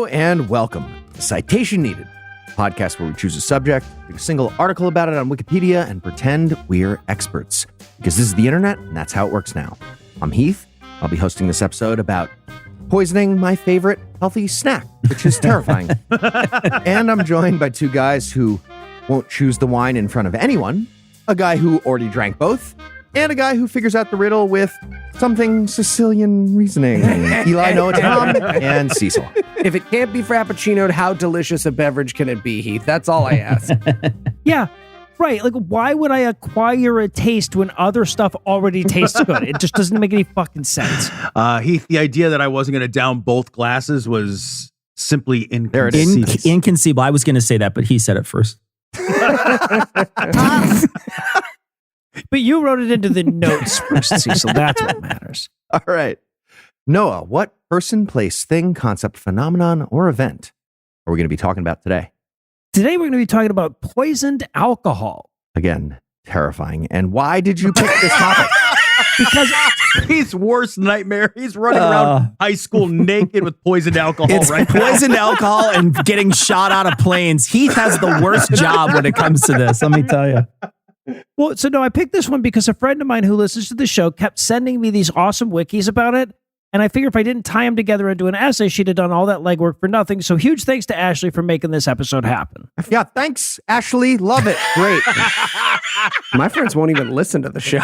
and welcome to Citation Needed, a podcast where we choose a subject, read a single article about it on Wikipedia, and pretend we're experts. Because this is the internet, and that's how it works now. I'm Heath. I'll be hosting this episode about poisoning my favorite healthy snack, which is terrifying. And I'm joined by two guys who won't choose the wine in front of anyone, a guy who already drank both, and a guy who figures out the riddle with something Sicilian reasoning. Eli, Noah, Tom, and Cecil. If it can't be Frappuccino'd, how delicious a beverage can it be, Heath? That's all I ask. Yeah, right. Like, why would I acquire a taste when other stuff already tastes good? It just doesn't make any fucking sense. Heath, the idea that I wasn't going to down both glasses was simply inconceivable. Inconceivable. I was going to say that, but he said it first. But you wrote it into the notes first, Cecil. That's what matters. All right. Noah, what person, place, thing, concept, phenomenon, or event are we going to be talking about today? Today we're going to be talking about poisoned alcohol. Again, terrifying. And why did you pick this topic? Because Heath's worst nightmare. He's running around high school naked with poisoned alcohol, It's right? poisoned alcohol and getting shot out of planes. Heath has the worst job when it comes to this, let me tell you. Well, so no, I picked this one because a friend of mine who listens to the show kept sending me these awesome wikis about it. And I figured if I didn't tie them together into an essay, she'd have done all that legwork for nothing. So huge thanks to Ashley for making this episode happen. Yeah, thanks, Ashley. Love it. Great. My friends won't even listen to the show.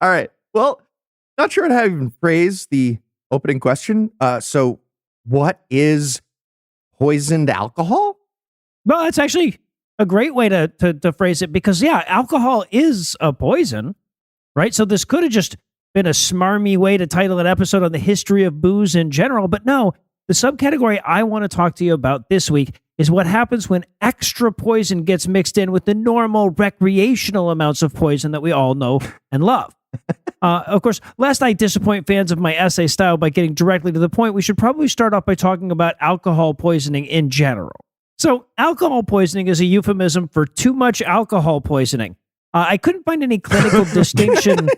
All right. Well, not sure how to even phrase the opening question. So what is poisoned alcohol? Well, that's actually a great way to phrase it because, yeah, alcohol is a poison, right? So this could have just been a smarmy way to title an episode on the history of booze in general. But no, the subcategory I want to talk to you about this week is what happens when extra poison gets mixed in with the normal recreational amounts of poison that we all know and love. Of course, lest I disappoint fans of my essay style by getting directly to the point, we should probably start off by talking about alcohol poisoning in general. So alcohol poisoning is a euphemism for too much alcohol poisoning. I couldn't find any clinical distinction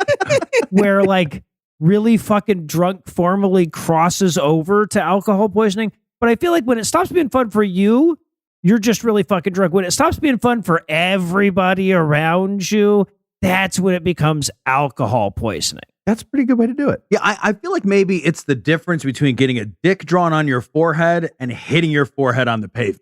where like really fucking drunk formally crosses over to alcohol poisoning. But I feel like when it stops being fun for you, you're just really fucking drunk. When it stops being fun for everybody around you, that's when it becomes alcohol poisoning. That's a pretty good way to do it. Yeah, I feel like maybe it's the difference between getting a dick drawn on your forehead and hitting your forehead on the pavement.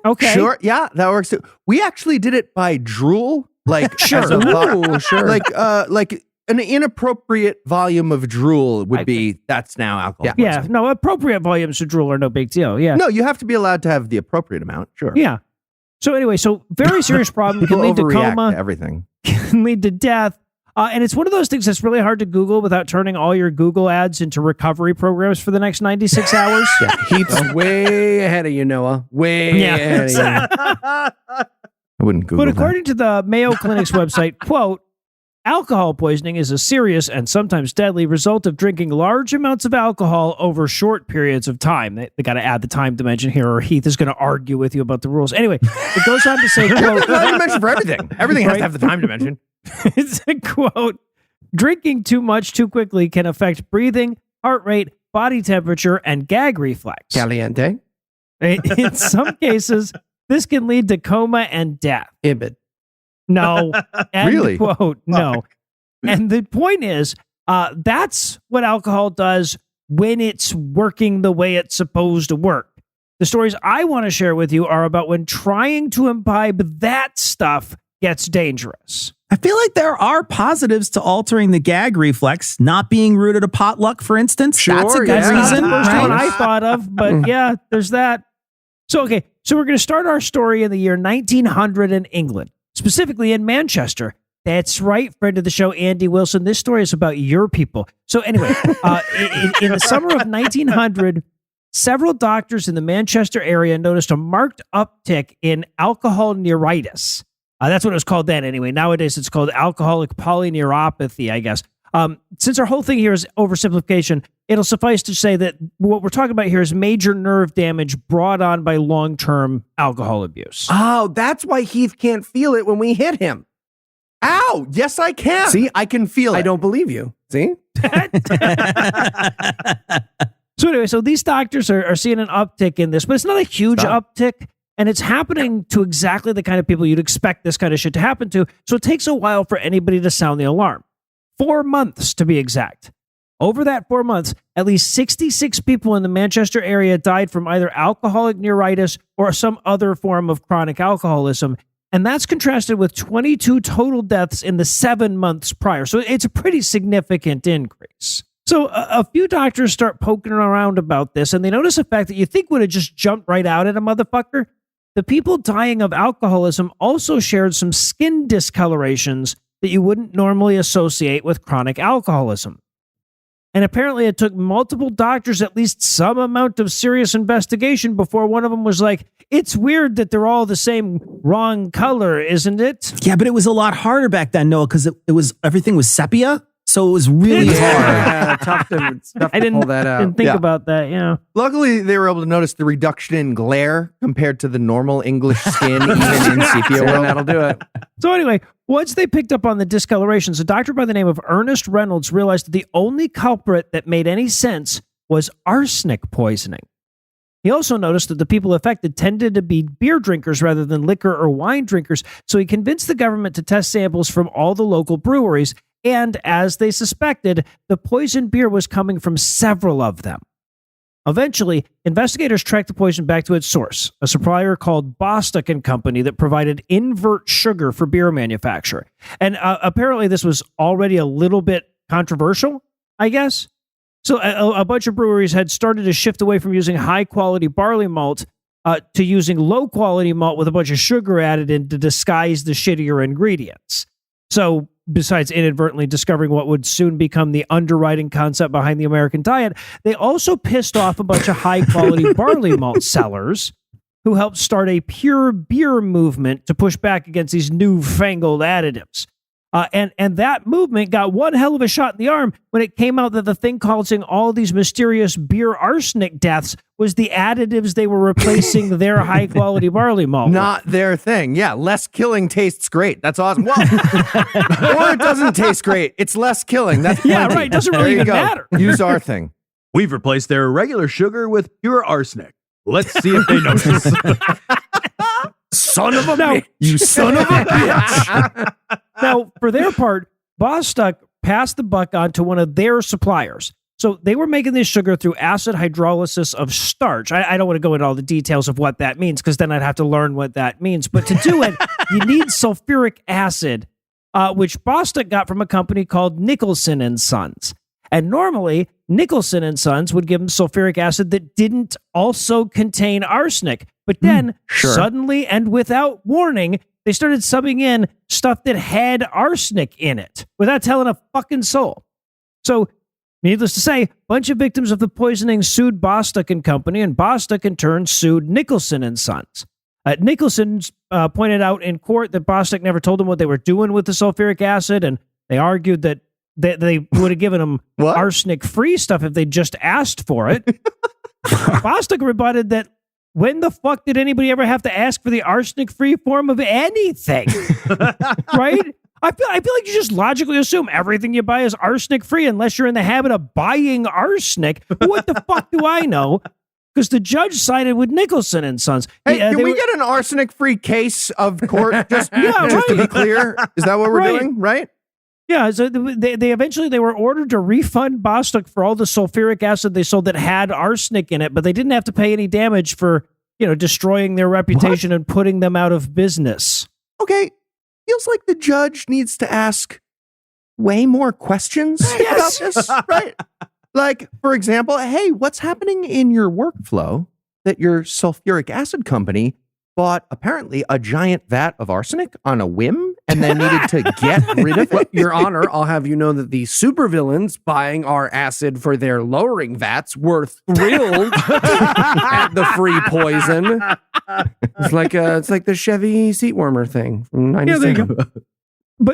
Okay. Sure. Yeah, that works too. We actually did it by drool. Like, Sure. as a Ooh, sure. like an inappropriate volume of drool would be, that's now alcohol. Yeah, poisoning. no, appropriate volumes of drool are no big deal. Yeah. No, you have to be allowed to have the appropriate amount. Sure. Yeah. So anyway, so very serious problem People can lead to overreact coma, to everything. can lead to death. And it's one of those things that's really hard to Google without turning all your Google ads into recovery programs for the next 96 hours. Yeah, Heath's way ahead of you, Noah. Way ahead of you. I wouldn't Google But that. according to the Mayo Clinic's website, quote, alcohol poisoning is a serious and sometimes deadly result of drinking large amounts of alcohol over short periods of time. They got to add the time dimension here, or Heath is going to argue with you about the rules. Anyway, it goes on to say, quote, Time dimension for everything. Everything has to have the time dimension. it's a quote, drinking too much too quickly can affect breathing, heart rate, body temperature, and gag reflex. Caliente. In some cases, this can lead to coma and death. Ibid. No. End Really? quote. No. And the point is, that's what alcohol does when it's working the way it's supposed to work. The stories I want to share with you are about when trying to imbibe that stuff gets dangerous. I feel like there are positives to altering the gag reflex, not being rude at a potluck, for instance. Sure, That's a good yeah. That's reason. not the first right? one I thought of, but yeah, there's that. So, okay, so we're going to start our story in the year 1900 in England, specifically in Manchester. That's right, friend of the show, Andy Wilson. This story is about your people. So anyway, in the summer of 1900, several doctors in the Manchester area noticed a marked uptick in alcohol neuritis. That's what it was called then anyway. Nowadays, it's called alcoholic polyneuropathy, I guess. Since our whole thing here is oversimplification, it'll suffice to say that what we're talking about here is major nerve damage brought on by long-term alcohol abuse. Oh, that's why Heath can't feel it when we hit him. Ow! Yes, I can. See? I can feel it. I don't believe you. See? So anyway, so these doctors are seeing an uptick in this, but it's not a huge uptick. And it's happening to exactly the kind of people you'd expect this kind of shit to happen to. So it takes a while for anybody to sound the alarm. 4 months to be exact. Over that 4 months, at least 66 people in the Manchester area died from either alcoholic neuritis or some other form of chronic alcoholism. And that's contrasted with 22 total deaths in the 7 months prior. So it's a pretty significant increase. So a few doctors start poking around about this, and they notice a fact that you think would have just jumped right out at a motherfucker. The people dying of alcoholism also shared some skin discolorations that you wouldn't normally associate with chronic alcoholism. And apparently it took multiple doctors at least some amount of serious investigation before one of them was like, it's weird that they're all the same wrong color, isn't it? Yeah, but it was a lot harder back then, Noah, because it was everything was sepia. So it was really hard. Yeah, tough to I didn't, pull that out. didn't think Yeah. about that, yeah. Luckily, they were able to notice the reduction in glare compared to the normal English skin, even in sepia So world. that'll do it. So anyway, once they picked up on the discolorations, a doctor by the name of Ernest Reynolds realized that the only culprit that made any sense was arsenic poisoning. He also noticed that the people affected tended to be beer drinkers rather than liquor or wine drinkers, so he convinced the government to test samples from all the local breweries, and as they suspected, the poisoned beer was coming from several of them. Eventually, investigators tracked the poison back to its source, a supplier called Bostock and Company that provided invert sugar for beer manufacture. And apparently this was already a little bit controversial, I guess. So a bunch of breweries had started to shift away from using high-quality barley malt to using low-quality malt with a bunch of sugar added in to disguise the shittier ingredients. So besides inadvertently discovering what would soon become the underwriting concept behind the American diet, they also pissed off a bunch of high-quality barley malt sellers who helped start a pure beer movement to push back against these newfangled additives. And that movement got one hell of a shot in the arm when it came out that the thing causing all these mysterious beer arsenic deaths was the additives they were replacing their high-quality barley malt with. Not their thing. Yeah, less killing tastes great. That's awesome. Well, or it doesn't taste great. It's less killing. That's Yeah, plenty. right. It doesn't There really you even go. matter. Use our thing. We've replaced their regular sugar with pure arsenic. Let's see if they notice. Son of a Now- bitch. You son of a bitch. Now, for their part, Bostock passed the buck on to one of their suppliers. So they were making this sugar through acid hydrolysis of starch. I don't want to go into all the details of what that means because then I'd have to learn what that means. But to do it, you need sulfuric acid, which Bostock got from a company called Nicholson and Sons. And normally, Nicholson and Sons would give them sulfuric acid that didn't also contain arsenic. But then, sure. suddenly and without warning, they started subbing in stuff that had arsenic in it without telling a fucking soul. So, needless to say, a bunch of victims of the poisoning sued Bostock and Company, and Bostock in turn sued Nicholson and Sons. Nicholson pointed out in court that Bostock never told them what they were doing with the sulfuric acid, and they argued that they would have given them What? arsenic-free stuff if they just asked for it. Bostock rebutted that when the fuck did anybody ever have to ask for the arsenic-free form of anything? Right? I feel like you just logically assume everything you buy is arsenic-free unless you're in the habit of buying arsenic. But what the fuck do I know? Because the judge sided with Nicholson and Sons. Hey, Yeah, can they we were- get an arsenic-free case of court? Just, Yeah, just to be right. clear, is that what we're Right. doing? Right? Yeah, so they eventually they were ordered to refund Bostock for all the sulfuric acid they sold that had arsenic in it, but they didn't have to pay any damage for, destroying their reputation and putting them out of business. Okay. Feels like the judge needs to ask way more questions about this, right? Like, for example, hey, what's happening in your workflow that your sulfuric acid company bought apparently a giant vat of arsenic on a whim and then needed to get rid of it? Your Honor, I'll have you know that the supervillains buying our acid for their lowering vats were thrilled at the free poison. It's like the Chevy seat warmer thing from Yeah, there you 97. go.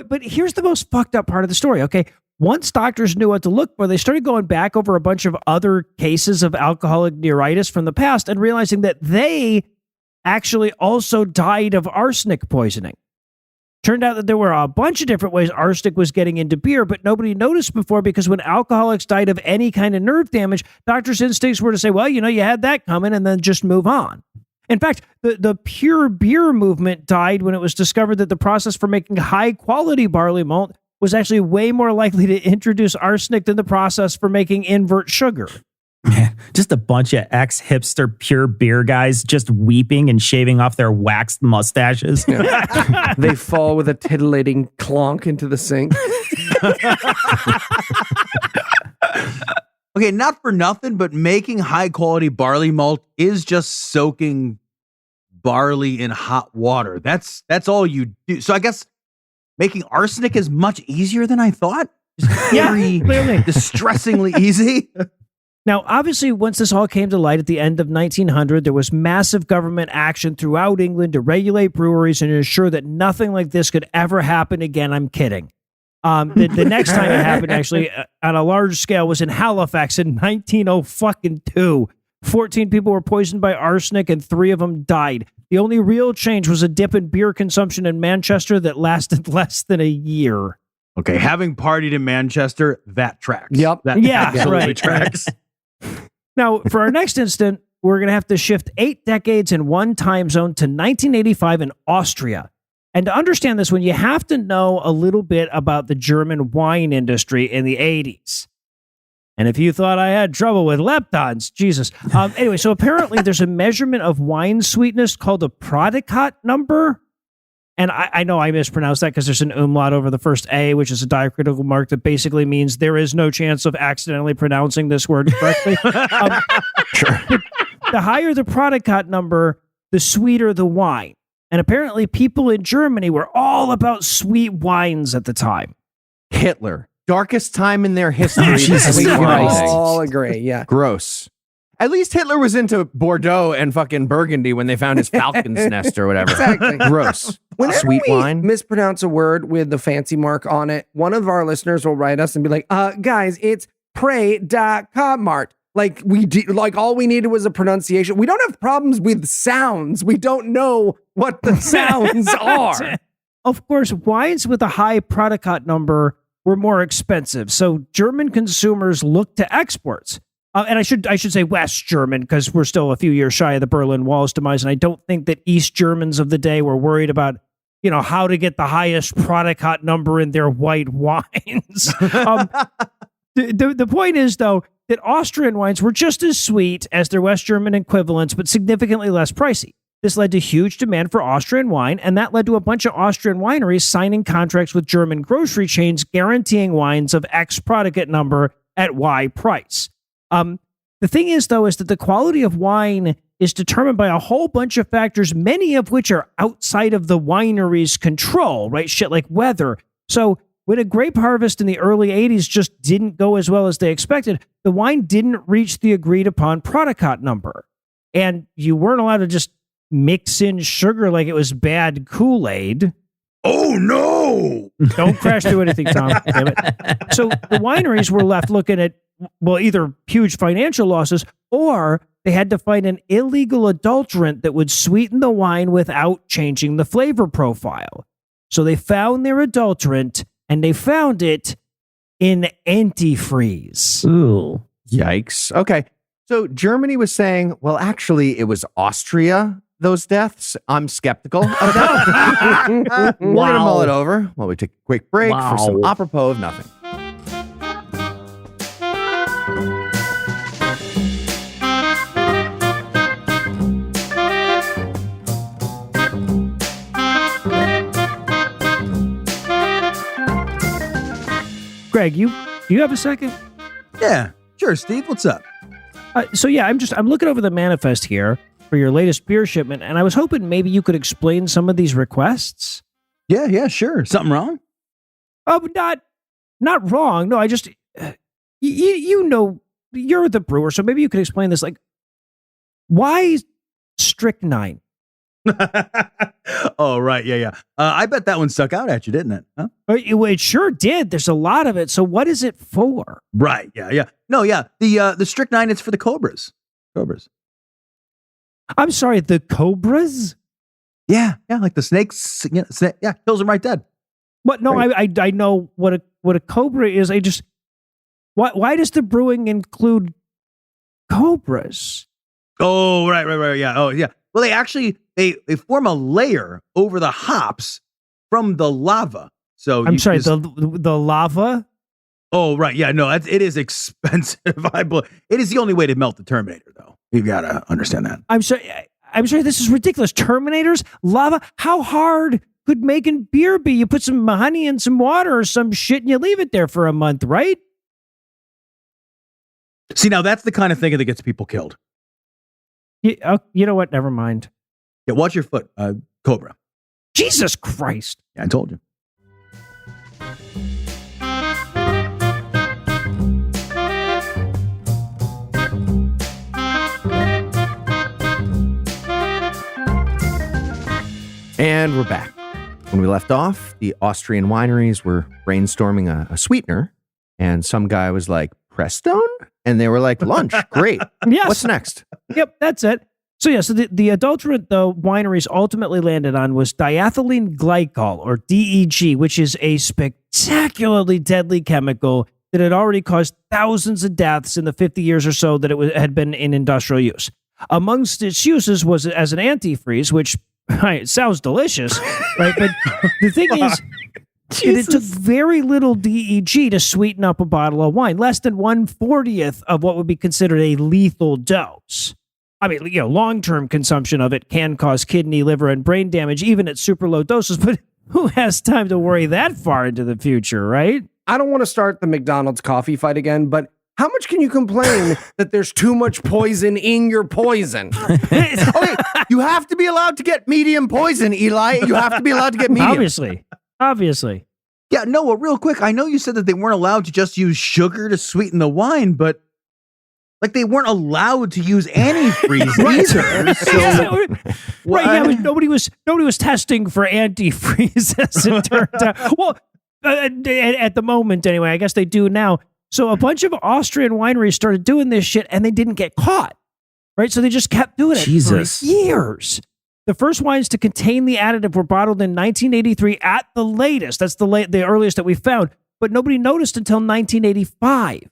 But here's the most fucked up part of the story, okay? Once doctors knew what to look for, they started going back over a bunch of other cases of alcoholic neuritis from the past and realizing that they actually also died of arsenic poisoning. Turned out that there were a bunch of different ways arsenic was getting into beer, but nobody noticed before because when alcoholics died of any kind of nerve damage, doctors' instincts were to say, well, you had that coming and then just move on. In fact, the pure beer movement died when it was discovered that the process for making high-quality barley malt was actually way more likely to introduce arsenic than the process for making invert sugar. Just a bunch of ex-hipster pure beer guys just weeping and shaving off their waxed mustaches. They fall with a titillating clonk into the sink. Okay, not for nothing, but making high quality barley malt is just soaking barley in hot water. That's all you do. So I guess making arsenic is much easier than I thought. Just very clearly. distressingly easy. Now, obviously, once this all came to light at the end of 1900, there was massive government action throughout England to regulate breweries and ensure that nothing like this could ever happen again. I'm kidding. The next time it happened, actually, on a large scale, was in Halifax in 1902. 14 people were poisoned by arsenic and 3 of them died. The only real change was a dip in beer consumption in Manchester that lasted less than a year. Okay, having partied in Manchester, that tracks. Yep. That Yeah, absolutely right. tracks. Now, for our next instant, we're going to have to shift 8 decades in one time zone to 1985 in Austria. And to understand this one, you have to know a little bit about the German wine industry in the 80s. And if you thought I had trouble with leptons, Jesus. Anyway, so apparently there's a measurement of wine sweetness called a Prodicot number. And I know I mispronounced that because there's an umlaut over the first A, which is a diacritical mark that basically means there is no chance of accidentally pronouncing this word correctly. Sure. The higher the Prodicot number, the sweeter the wine. And apparently people in Germany were all about sweet wines at the time. Hitler. Darkest time in their history. Jesus We can Christ. all agree, yeah. Gross. At least Hitler was into Bordeaux and fucking Burgundy when they found his falcon's nest or whatever. Exactly. Gross. Whenever Sweet we wine. mispronounce a word with the fancy mark on it, one of our listeners will write us and be like, guys, it's pray.com. Like all we needed was a pronunciation. We don't have problems with sounds. We don't know what the sounds are. Of course, wines with a high Prodicot number were more expensive. So German consumers looked to exports. And I should say West German, because we're still a few years shy of the Berlin Wall's demise. And I don't think that East Germans of the day were worried about, how to get the highest Prodicot number in their white wines. The point is, though, that Austrian wines were just as sweet as their West German equivalents, but significantly less pricey. This led to huge demand for Austrian wine, and that led to a bunch of Austrian wineries signing contracts with German grocery chains guaranteeing wines of X Prodicot number at Y price. The thing is, though, is that the quality of wine is determined by a whole bunch of factors, many of which are outside of the winery's control, right? Shit like weather. So when a grape harvest in the early 80s just didn't go as well as they expected, the wine didn't reach the agreed upon Prodicot number. And you weren't allowed to just mix in sugar like it was bad Kool-Aid. Oh, no. Don't crash through anything, Tom. Damn it. So the wineries were left looking at, either huge financial losses or they had to find an illegal adulterant that would sweeten the wine without changing the flavor profile. So they found their adulterant, and they found it in antifreeze. Ooh. Yikes. Okay. So Germany was saying, well, actually, it was Austria, those deaths. I'm skeptical of that. We're going to mull it over while we take a quick break for some Wow. apropos of nothing. Greg, do you have a second? Yeah, sure, Steve. What's up? I'm looking over the manifest here for your latest beer shipment, and I was hoping maybe you could explain some of these requests. Yeah, sure. Something wrong? Oh, not wrong. No, I just, you're the brewer, so maybe you could explain this. Like, why strychnine? Oh, right. Yeah. I bet that one stuck out at you, didn't it? Huh? It sure did. There's a lot of it. So what is it for? Right. Yeah. No, yeah. The strychnine, it's for the cobras. Cobras. I'm sorry, the cobras? Yeah, like the snakes. Yeah, kills them right dead. But no, Right. I know what a cobra is. I just why does the brewing include cobras? Oh, right. Yeah. Oh, yeah. Well, they actually they form a layer over the hops from the lava. So I'm sorry, just- the lava. Oh, right. Yeah. No, it is expensive. It is the only way to melt the Terminator, though. You gotta understand that. I'm sorry. This is ridiculous. Terminators, lava. How hard could making beer be? You put some honey in some water or some shit, and you leave it there for a month, right? See, now that's the kind of thing that gets people killed. You know what? Never mind. Yeah, watch your foot, Cobra. Jesus Christ. Yeah, I told you. And we're back. When we left off, the Austrian wineries were brainstorming a sweetener, and some guy was like, Prestone? And they were like, lunch, great. Yes. What's next? Yep, that's it. So the adulterant the wineries ultimately landed on was diethylene glycol, or DEG, which is a spectacularly deadly chemical that had already caused thousands of deaths in the 50 years or so that had been in industrial use. Amongst its uses was as an antifreeze, which it sounds delicious, right? But the thing is, it took very little DEG to sweeten up a bottle of wine, less than 1/40th of what would be considered a lethal dose. I mean, long-term consumption of it can cause kidney, liver, and brain damage, even at super low doses. But who has time to worry that far into the future, right? I don't want to start the McDonald's coffee fight again, but how much can you complain that there's too much poison in your poison? Okay, you have to be allowed to get medium poison, Eli. You have to be allowed to get medium. Obviously. Yeah, Noah, real quick. I know you said that they weren't allowed to just use sugar to sweeten the wine, but like they weren't allowed to use antifreeze either. So, Right, yeah, but nobody was testing for antifreeze, as it turned out. Well, at the moment, anyway, I guess they do now. So a bunch of Austrian wineries started doing this shit, and they didn't get caught, right? So they just kept doing it Jesus. for years. The first wines to contain the additive were bottled in 1983 at the latest. That's the earliest that we found, but nobody noticed until 1985.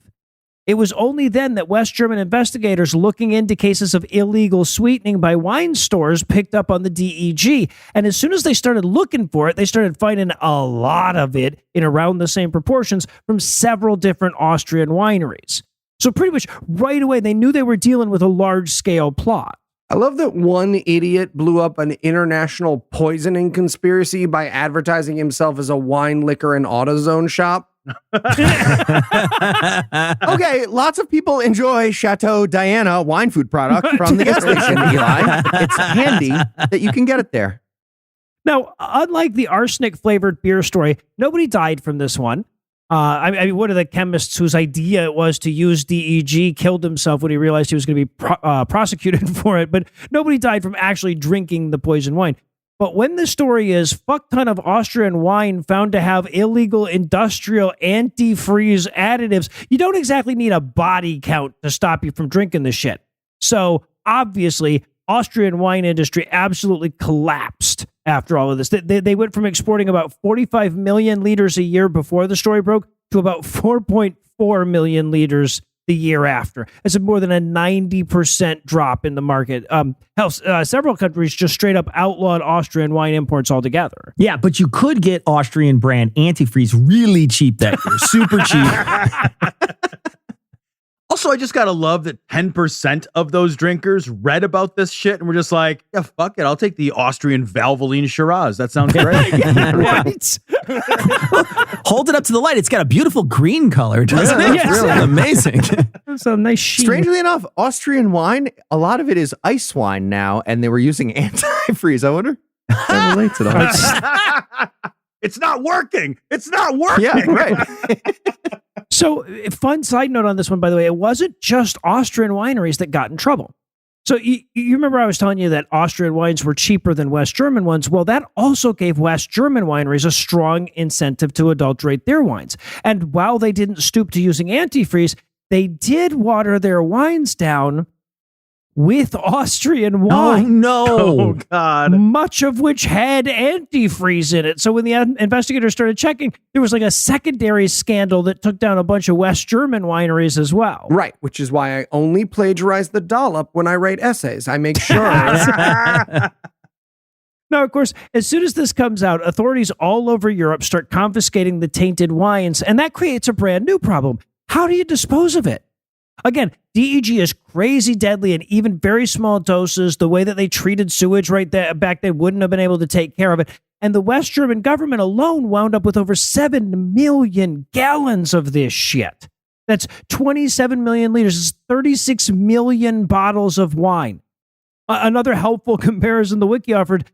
It was only then that West German investigators looking into cases of illegal sweetening by wine stores picked up on the DEG. And as soon as they started looking for it, they started finding a lot of it in around the same proportions from several different Austrian wineries. So pretty much right away, they knew they were dealing with a large-scale plot. I love that one idiot blew up an international poisoning conspiracy by advertising himself as a wine, liquor, and AutoZone shop. Okay, lots of people enjoy Chateau Diana wine food product from the gas station, Eli. It's handy that you can get it there. Now, unlike the arsenic-flavored beer story, nobody died from this one. I mean, one of the chemists whose idea it was to use DEG killed himself when he realized he was going to be prosecuted for it, but nobody died from actually drinking the poison wine. But when the story is fuck ton of Austrian wine found to have illegal industrial antifreeze additives, you don't exactly need a body count to stop you from drinking this shit. So obviously, Austrian wine industry absolutely collapsed after all of this. They went from exporting about 45 million liters a year before the story broke to about 4.4 million liters the year after. It's more than a 90% drop in the market. Several countries just straight up outlawed Austrian wine imports altogether. Yeah, but you could get Austrian brand antifreeze really cheap that year. Super cheap. also, I just gotta love that 10% of those drinkers read about this shit and were just like, yeah, fuck it. I'll take the Austrian Valvoline Shiraz. That sounds great. Right? Hold it up to the light. It's got a beautiful green color, doesn't it? Yes. Really amazing. It's a nice sheen. Strangely enough, Austrian wine, a lot of it is ice wine now, and they were using antifreeze. I wonder if that relates at all. It's not working. It's not working. Yeah, right. So, fun side note on this one, by the way, it wasn't just Austrian wineries that got in trouble. So, you remember I was telling you that Austrian wines were cheaper than West German ones? Well, that also gave West German wineries a strong incentive to adulterate their wines. And while they didn't stoop to using antifreeze, they did water their wines down with Austrian Oh wine. no! God. Much of which had antifreeze in it. So when the investigators started checking, there was like a secondary scandal that took down a bunch of West German wineries as well. Right, which is why I only plagiarize the dollop when I write essays. I make sure. Now, of course, as soon as this comes out, authorities all over Europe start confiscating the tainted wines, and that creates a brand new problem. How do you dispose of it? Again, DEG is crazy deadly, and even very small doses, the way that they treated sewage back then wouldn't have been able to take care of it. And the West German government alone wound up with over 7 million gallons of this shit. That's 27 million liters. It's 36 million bottles of wine. Another helpful comparison the wiki offered,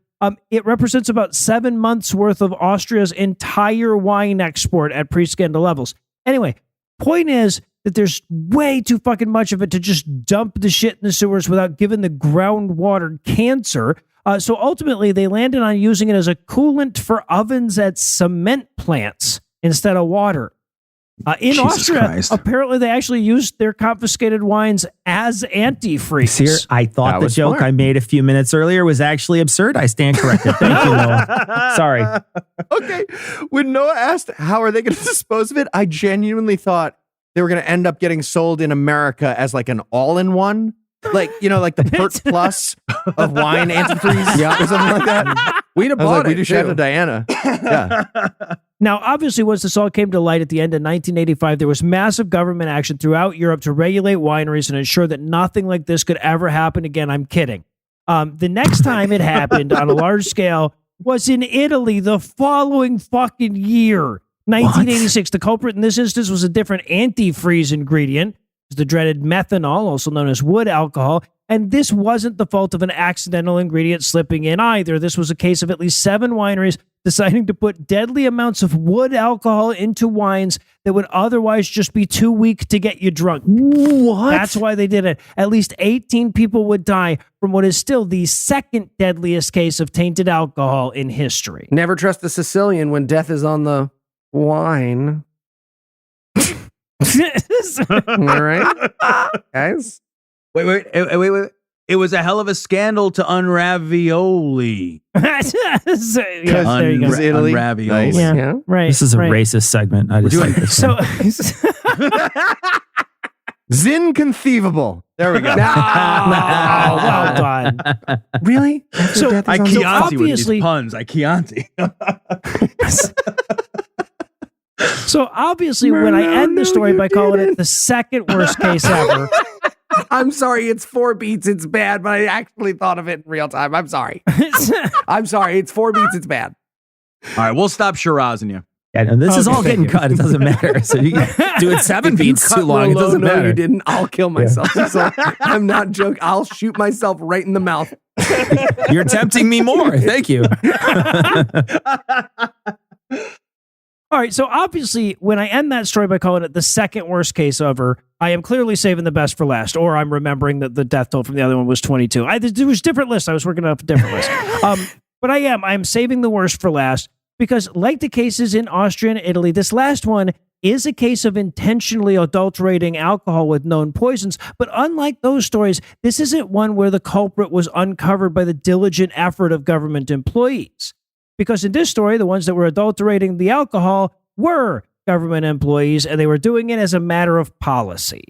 it represents about 7 months worth of Austria's entire wine export at pre-scandal levels. Anyway, point is that there's way too fucking much of it to just dump the shit in the sewers without giving the groundwater cancer. So ultimately, they landed on using it as a coolant for ovens at cement plants instead of water. In Jesus Austria, Christ. apparently they actually used their confiscated wines as antifreeze. Here, I thought That the was joke smart. I made a few minutes earlier was actually absurd. I stand corrected. Thank you, Noah. Sorry. Okay. When Noah asked how are they going to dispose of it, I genuinely thought they were going to end up getting sold in America as like an all-in-one, like like the Pert Plus of wine antifreeze, or something like that. We'd have I was bought like, we it, do shout too. to Diana. Yeah. Now, obviously, once this all came to light at the end of 1985, there was massive government action throughout Europe to regulate wineries and ensure that nothing like this could ever happen again. I'm kidding. The next time it happened on a large scale was in Italy the following fucking year, 1986. The culprit in this instance was a different antifreeze ingredient. It was the dreaded methanol, also known as wood alcohol. And this wasn't the fault of an accidental ingredient slipping in either. This was a case of at least 7 wineries deciding to put deadly amounts of wood alcohol into wines that would otherwise just be too weak to get you drunk. What? That's why they did it. At least 18 people would die from what is still the second deadliest case of tainted alcohol in history. Never trust a Sicilian when death is on the wine. Am I right, guys? Wait. It was a hell of a scandal to unravioli. Yes, there you go. Is Italy? Unravioli. Nice. Yeah, Yeah. right. This is a right. racist segment. I just doing- like this So, Zinconceivable. There we go. oh, well done. Really? So, I Chianti with obviously- these puns. I Chianti. So obviously, when I end the story by calling it the second worst case ever, I'm sorry, it's 4 beats, it's bad, but I actually thought of it in real time. I'm sorry. I'm sorry, it's 4 beats, it's bad. All right, we'll stop Shirazing you. Yeah, no, this is Okay, all thank getting you. cut. It doesn't matter. So you can do it 7 If you beats cut too long. It real low, doesn't no, matter. you didn't. I'll kill myself. So I'm not joking. I'll shoot myself right in the mouth. You're tempting me more. Thank you. all right. So obviously, when I end that story by calling it the second worst case ever, I am clearly saving the best for last, or I'm remembering that the death toll from the other one was 22. There was different lists. I was working off a different list. But I'm saving the worst for last because, like the cases in Austria and Italy, this last one is a case of intentionally adulterating alcohol with known poisons. But unlike those stories, this isn't one where the culprit was uncovered by the diligent effort of government employees. Because in this story, the ones that were adulterating the alcohol were government employees, and they were doing it as a matter of policy.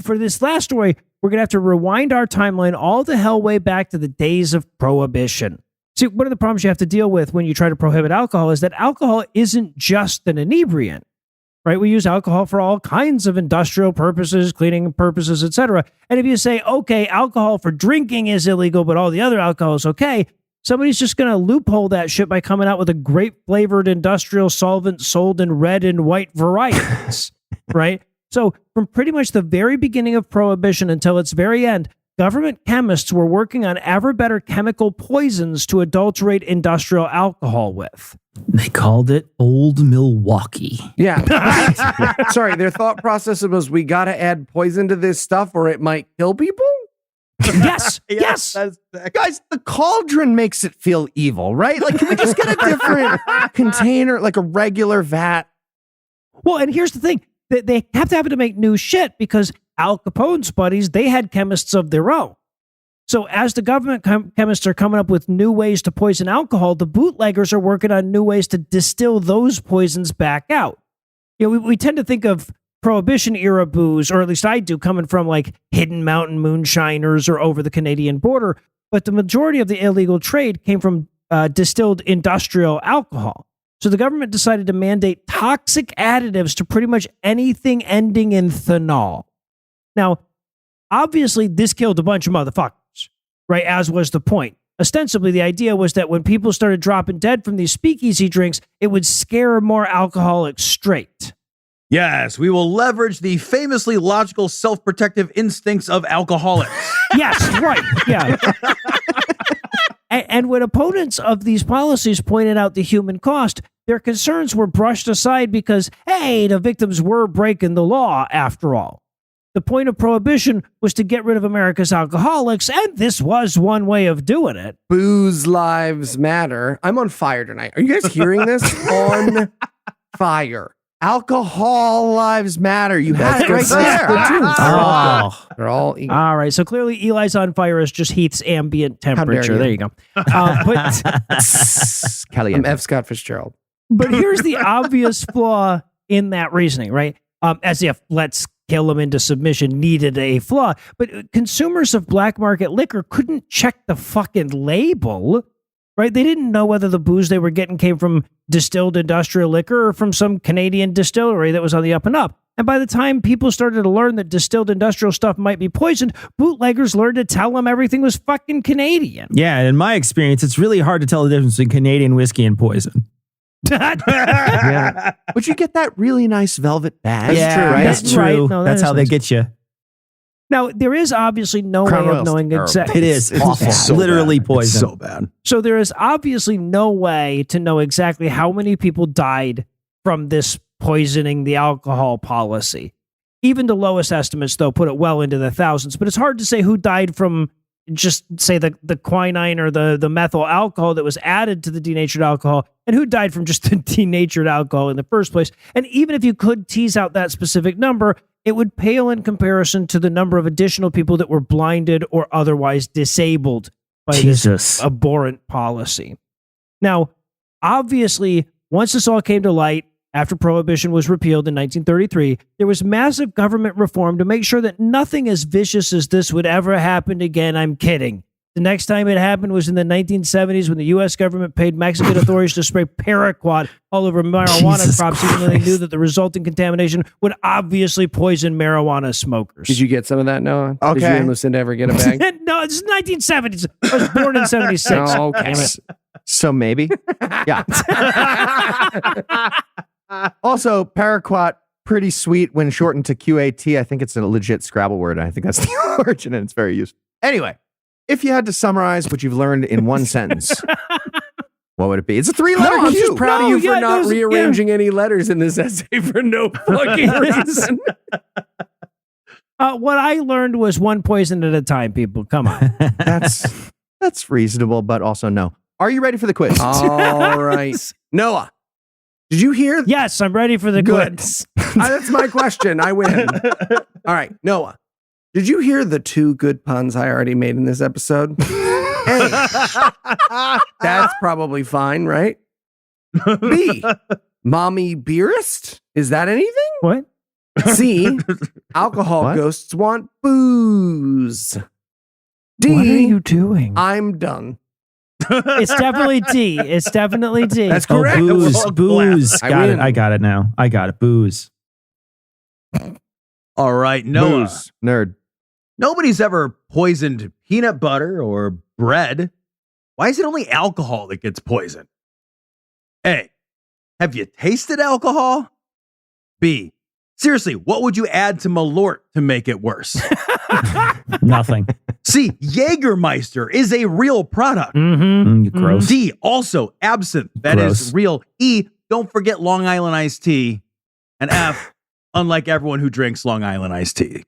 For this last story, we're going to have to rewind our timeline all the hell way back to the days of Prohibition. See, one of the problems you have to deal with when you try to prohibit alcohol is that alcohol isn't just an inebriant, right? We use alcohol for all kinds of industrial purposes, cleaning purposes, etc. And if you say, okay, alcohol for drinking is illegal, but all the other alcohol is okay, somebody's just going to loophole that shit by coming out with a grape-flavored industrial solvent sold in red and white varieties, right? So from pretty much the very beginning of Prohibition until its very end, government chemists were working on ever better chemical poisons to adulterate industrial alcohol with. They called it Old Milwaukee. Yeah. Sorry, their thought process was we got to add poison to this stuff or it might kill people? Yes, yes. Guys, the cauldron makes it feel evil, right? Like, can we just get a different container, like a regular vat? Well, and here's the thing. They kept having to make new shit because Al Capone's buddies, they had chemists of their own. So as the government chemists are coming up with new ways to poison alcohol, the bootleggers are working on new ways to distill those poisons back out. You know, we tend to think of Prohibition era booze, or at least I do, coming from like Hidden Mountain moonshiners or over the Canadian border. But the majority of the illegal trade came from distilled industrial alcohol. So the government decided to mandate toxic additives to pretty much anything ending in phenol. Now, obviously, this killed a bunch of motherfuckers, right? As was the point. Ostensibly, the idea was that when people started dropping dead from these speakeasy drinks, it would scare more alcoholics straight. Yes, we will leverage the famously logical self-protective instincts of alcoholics. Yes, right. Yeah. And when opponents of these policies pointed out the human cost, their concerns were brushed aside because, hey, the victims were breaking the law after all. The point of prohibition was to get rid of America's alcoholics, and this was one way of doing it. Booze lives matter. I'm on fire tonight. Are you guys hearing this? On fire. Alcohol lives matter. You had it right That's there. good too. Oh, They're all equal. All right, so clearly Eli's on fire is just Heath's ambient temperature. you. There you go. Kelly. I'm F. Scott Fitzgerald. But here's the obvious flaw in that reasoning, right? As if let's kill them into submission needed a flaw. But consumers of black market liquor couldn't check the fucking label, right? They didn't know whether the booze they were getting came from distilled industrial liquor or from some Canadian distillery that was on the up and up. And by the time people started to learn that distilled industrial stuff might be poisoned, bootleggers learned to tell them everything was fucking Canadian. yeah. In my experience, it's really hard to tell the difference between Canadian whiskey and poison. Yeah. But you get that really nice velvet badge. yeah, that's That's true. right. No, that That's is how they nice. get you. Now, there is obviously no Crown way of Royal's knowing terrible. exactly. It is. It's awful. awful. Literally bad. poison. It's so bad. So there is obviously no way to know exactly how many people died from this poisoning the alcohol policy. Even the lowest estimates, though, put it well into the thousands. But it's hard to say who died from just, say, the quinine or the methyl alcohol that was added to the denatured alcohol, and who died from just the denatured alcohol in the first place. And even if you could tease out that specific number, it would pale in comparison to the number of additional people that were blinded or otherwise disabled by Jesus. this abhorrent policy. Now, obviously, once this all came to light, after Prohibition was repealed in 1933, there was massive government reform to make sure that nothing as vicious as this would ever happen again. I'm kidding. The next time it happened was in the 1970s when the U.S. government paid Mexican authorities to spray paraquat all over marijuana Jesus crops, even though they Christ. knew that the resulting contamination would obviously poison marijuana smokers. Did you get some of that, Noah? Did Okay. you and Lucinda ever get a bag? No, it's 1970s. I was born in 76. Oh, okay. Damn it. So maybe. Yeah. Also, paraquat, pretty sweet when shortened to QAT. I think it's a legit Scrabble word. And I think that's the origin and it's very useful. Anyway, if you had to summarize what you've learned in one sentence, what would it be? It's a 3-letter No, I'm Q. just proud No, of you for yeah, not those- rearranging any letters in this essay for no fucking reason. What I learned was one poison at a time, people. Come on. That's reasonable, but also no. Are you ready for the quiz? All right. Noah, did you hear? Yes, I'm ready for the Good. quiz. That's my question. I win. All right. Noah, did you hear the 2 good puns I already made in this episode? A, that's probably fine, right? B, mommy beerist? Is that anything? What? C, alcohol What? ghosts want booze. D, What are you doing? I'm done. It's definitely D. It's definitely D. That's Oh, correct. booze, Well, booze. I Got win. it. I got it now. I got it. Booze. All right, Noah. Booze. Nerd. Nobody's ever poisoned peanut butter or bread. Why is it only alcohol that gets poisoned? A, have you tasted alcohol? B, seriously, what would you add to Malort to make it worse? Nothing. C, Jägermeister is a real product. Mm-hmm. You gross. D, also absinthe. That is Gross. real. E, don't forget Long Island iced tea. And F, unlike everyone who drinks Long Island iced tea.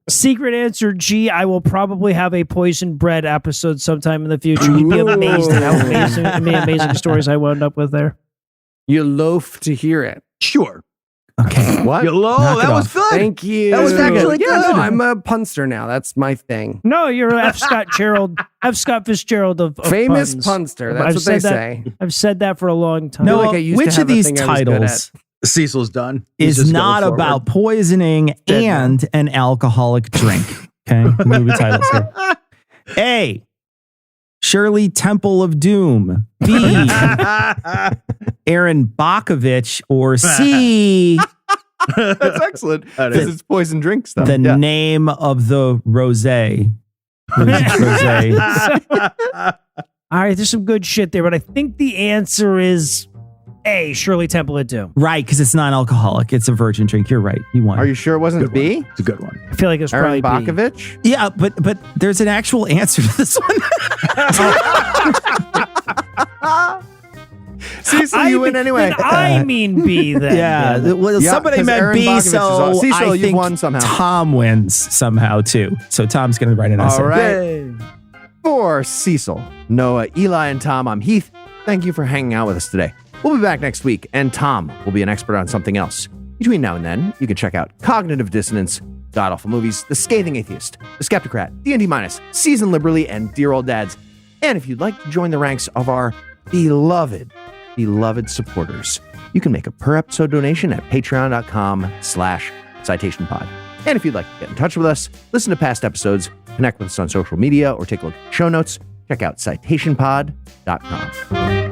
Secret answer G. I will probably have a poison bread episode sometime in the future. You'd be amazed at how many amazing stories I wound up with there. You loaf to hear it. Sure. Okay. What? Hello, Knock it that was off. good. Thank you. That was actually Yeah, good. no, I'm a punster now. That's my thing. No, you're F. Scott Fitzgerald of Famous puns. punster. That's I've what they said that- say. I've said that for a long time. No, Noah, like I used to which have of a these thing I was good titles Cecil's done. He's is just not going about forward. poisoning Dead and an alcoholic drink? Okay, movie titles here. A. Shirley Temple of Doom. B. Aaron Bakovich. Or C. That's excellent. That Because is. it's poison drink stuff. The Yeah. name of the rosé. Rosé. All right, there's some good shit there, but I think the answer is A. Shirley Temple of Doom. Right, because it's non-alcoholic. It's a virgin drink. You're right. You won. Are you sure it wasn't Good B? one. It's a good one. I feel like it's Aaron probably B. Bakovich? Yeah, but there's an actual answer to this one. Cecil, you win anyway. Then I mean B then. Yeah, well, Yeah, somebody 'cause meant Aaron B, Bakovich is so on. Cecil, I you've think won somehow. Tom wins somehow too. So Tom's going to write an essay. All right. For Cecil, Noah, Eli, and Tom, I'm Heath. Thank you for hanging out with us today. We'll be back next week, and Tom will be an expert on something else. Between now and then, you can check out Cognitive Dissonance, God Awful Movies, The Scathing Atheist, The Skeptocrat, D&D Minus, Season Liberally, and Dear Old Dads. And if you'd like to join the ranks of our beloved supporters, you can make a per-episode donation at patreon.com/citationpod. And if you'd like to get in touch with us, listen to past episodes, connect with us on social media, or take a look at show notes, check out citationpod.com.